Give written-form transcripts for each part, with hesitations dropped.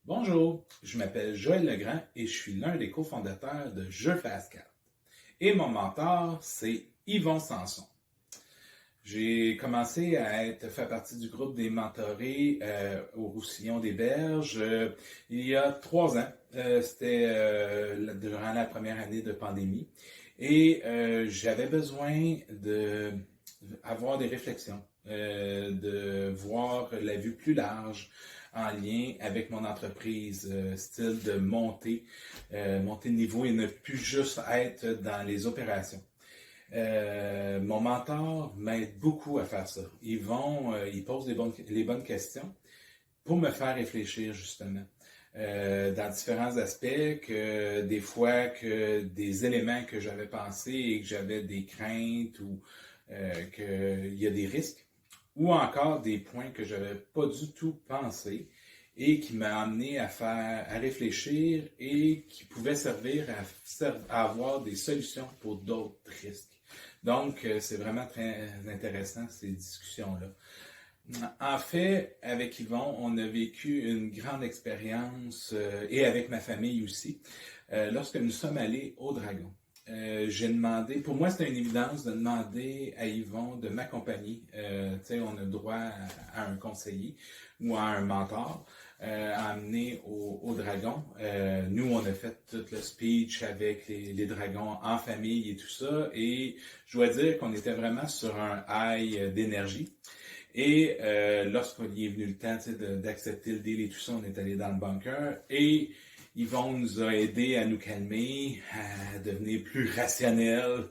Bonjour, je m'appelle Joël Legrand et je suis l'un des cofondateurs de Jeux Fast Cartes. Et mon mentor, c'est Yvon Sanson. J'ai commencé à faire partie du groupe des mentorés au Roussillon des Berges il y a 3 ans. C'était durant la première année de pandémie. Et j'avais besoin d'avoir des réflexions, de voir la vue plus large en lien avec mon entreprise, style de monter de niveau et ne plus juste être dans les opérations. Mon mentor m'aide beaucoup à faire ça. Ils posent les bonnes questions pour me faire réfléchir justement dans différents aspects, que des fois que des éléments que j'avais pensés et que j'avais des craintes ou qu'il y a des risques, ou encore des points que je n'avais pas du tout pensé et qui m'a amené à réfléchir et qui pouvaient servir à avoir des solutions pour d'autres risques. Donc, c'est vraiment très intéressant ces discussions-là. En fait, avec Yvon, on a vécu une grande expérience, et avec ma famille aussi, lorsque nous sommes allés au Dragon. J'ai demandé, pour moi c'était une évidence de demander à Yvon de m'accompagner. Tu sais, on a droit à un conseiller ou à un mentor à amener au Dragon. Nous, on a fait tout le speech avec les dragons en famille et tout ça. Et je dois dire qu'on était vraiment sur un high d'énergie. Et lorsqu'il est venu le temps d'accepter le deal et tout ça, on est allé dans le bunker et Yvon nous a aidé à nous calmer, à devenir plus rationnel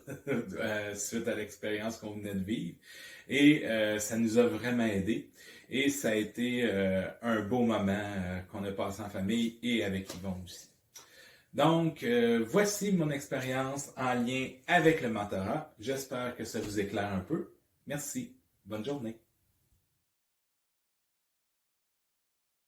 suite à l'expérience qu'on venait de vivre. Et ça nous a vraiment aidé. Et ça a été un beau moment qu'on a passé en famille et avec Yvon aussi. Donc, voici mon expérience en lien avec le mentorat. J'espère que ça vous éclaire un peu. Merci. Bonne journée.